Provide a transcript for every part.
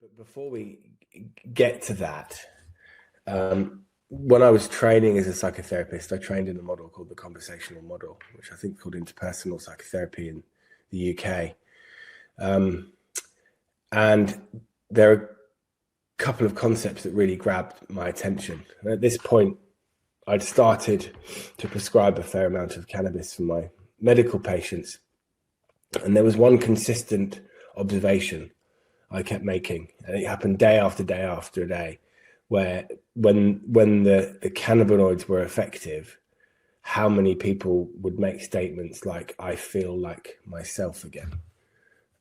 But before we get to that, when I was training as a psychotherapist, I trained in a model called the conversational model, which I think is called interpersonal psychotherapy in the UK. And there are a couple of concepts that really grabbed my attention. And at this point, I'd started to prescribe a fair amount of cannabis for my medical patients. And there was one consistent observation I kept making, and it happened day after day after day, where when the cannabinoids were effective, how many people would make statements like, "I feel like myself again,"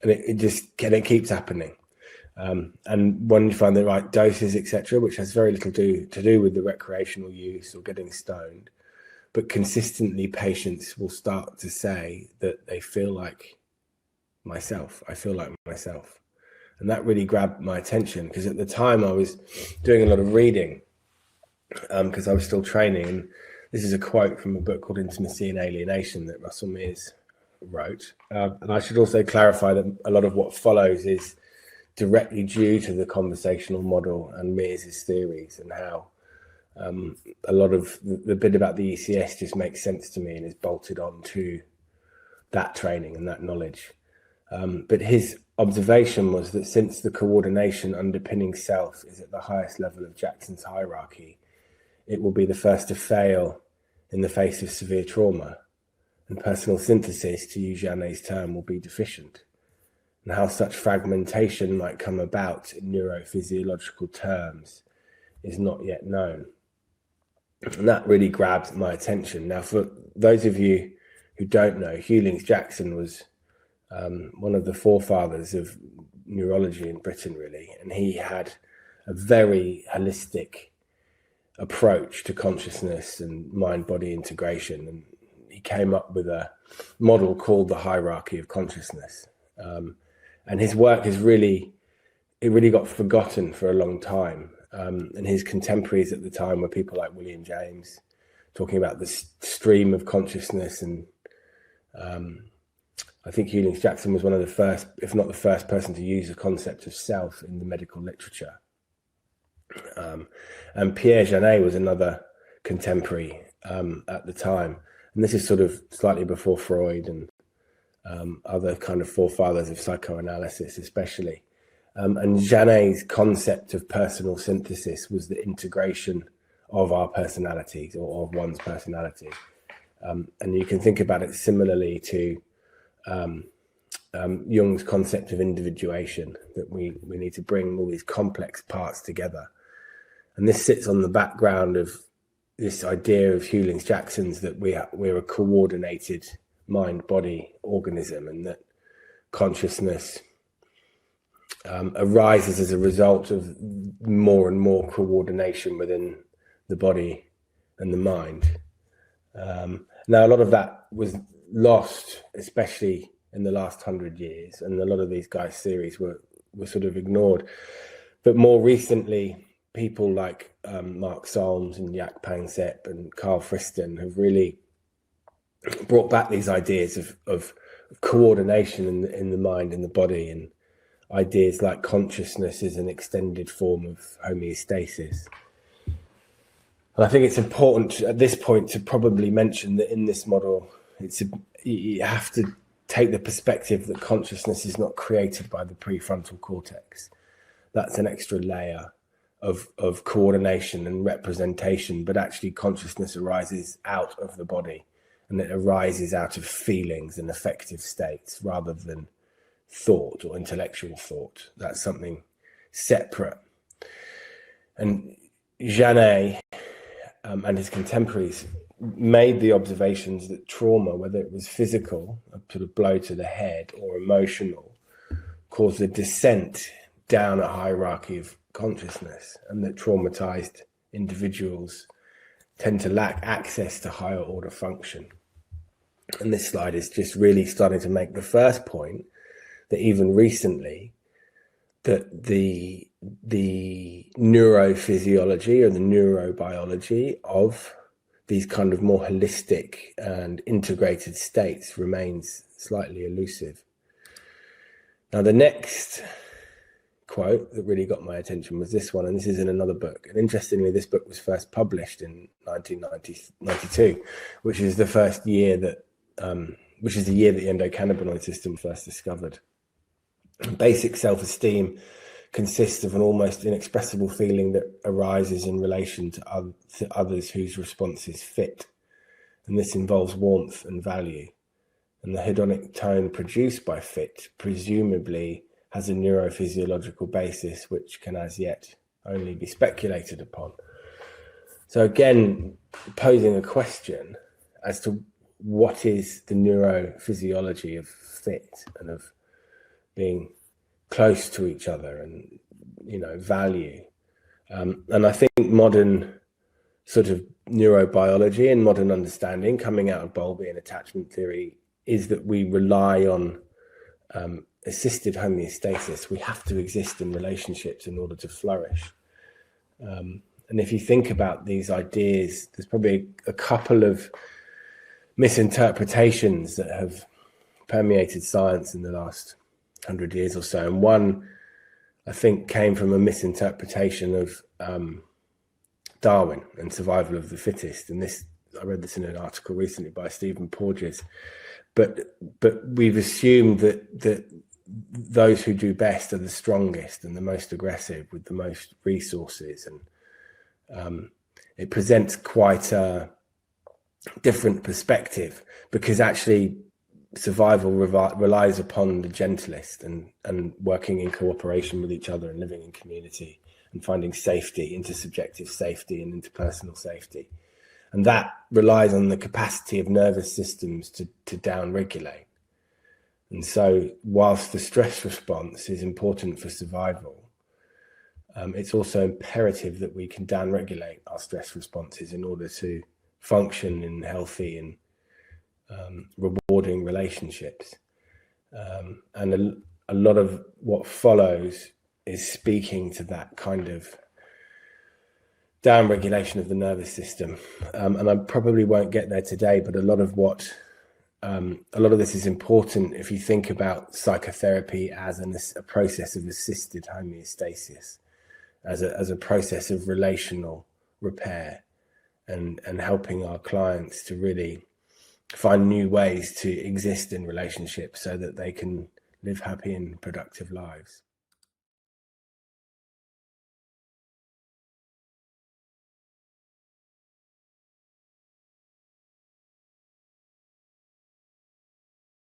and it keeps happening. And when you find the right doses, etc., which has very little to do with the recreational use or getting stoned, but consistently patients will start to say that they feel like myself. I feel like myself. And that really grabbed my attention because at the time I was doing a lot of reading because I was still training. And this is a quote from a book called Intimacy and Alienation that Russell Mears wrote. And I should also clarify that a lot of what follows is directly due to the conversational model and Mears's theories, and how a lot of the bit about the ECS just makes sense to me and is bolted on to that training and that knowledge. But his observation was that since the coordination underpinning self is at the highest level of Jackson's hierarchy, it will be the first to fail in the face of severe trauma, and personal synthesis, to use Janet's term, will be deficient, and how such fragmentation might come about in neurophysiological terms is not yet known. And that really grabbed my attention. Now, for those of you who don't know, Hewlings-Jackson was one of the forefathers of neurology in Britain, really, and he had a very holistic approach to consciousness and mind-body integration, and he came up with a model called the hierarchy of consciousness. And his work really got forgotten for a long time, and his contemporaries at the time were people like William James, talking about the stream of consciousness, and I think Hewlings-Jackson was one of the first, if not the first person to use the concept of self in the medical literature. And Pierre Janet was another contemporary at the time. And this is sort of slightly before Freud and other kind of forefathers of psychoanalysis, especially. And Janet's concept of personal synthesis was the integration of our personalities, or of one's personality. And you can think about it similarly to Jung's concept of individuation, that we need to bring all these complex parts together. And this sits on the background of this idea of Hewlings-Jackson's that we're a coordinated mind-body organism, and that consciousness arises as a result of more and more coordination within the body and the mind. Now, a lot of that was lost, especially in the last 100 years, and a lot of these guys' theories were sort of ignored. But more recently, people like Mark Solms and Jaak Panksepp and Carl Friston have really brought back these ideas of coordination in the mind and the body, and ideas like consciousness is an extended form of homeostasis. And I think it's important at this point to probably mention that in this model, you have to take the perspective that consciousness is not created by the prefrontal cortex. That's an extra layer of coordination and representation, but actually consciousness arises out of the body, and it arises out of feelings and affective states rather than thought or intellectual thought. That's something separate. And Janet and his contemporaries made the observations that trauma, whether it was physical, a sort of blow to the head, or emotional, caused a descent down a hierarchy of consciousness, and that traumatized individuals tend to lack access to higher order function. And this slide is just really starting to make the first point that even recently, that the neurophysiology or the neurobiology of these kind of more holistic and integrated states remains slightly elusive. Now, the next quote that really got my attention was this one, and this is in another book. And interestingly, this book was first published in 1992, which is the first year that, which is the year that the endocannabinoid system was first discovered. Basic self-esteem consists of an almost inexpressible feeling that arises in relation to others whose response is fit. And this involves warmth and value. And the hedonic tone produced by fit presumably has a neurophysiological basis which can as yet only be speculated upon. So again, posing a question as to what is the neurophysiology of fit and of being close to each other and, value. And I think modern sort of neurobiology and modern understanding coming out of Bowlby and attachment theory is that we rely on assisted homeostasis. We have to exist in relationships in order to flourish. And if you think about these ideas, there's probably a couple of misinterpretations that have permeated science in the last 100 years or so. And one, I think, came from a misinterpretation of Darwin and survival of the fittest. And this, I read this in an article recently by Stephen Porges. But we've assumed that those who do best are the strongest and the most aggressive with the most resources. And it presents quite a different perspective, because actually survival relies upon the gentlest and working in cooperation with each other and living in community and finding safety, intersubjective safety and interpersonal safety. And that relies on the capacity of nervous systems to downregulate. And so whilst the stress response is important for survival, it's also imperative that we can downregulate our stress responses in order to function in healthy and rewarding relationships. And a lot of what follows is speaking to that kind of downregulation of the nervous system. And I probably won't get there today, but a lot of this is important if you think about psychotherapy as a process of assisted homeostasis, as a process of relational repair and helping our clients to really find new ways to exist in relationships so that they can live happy and productive lives.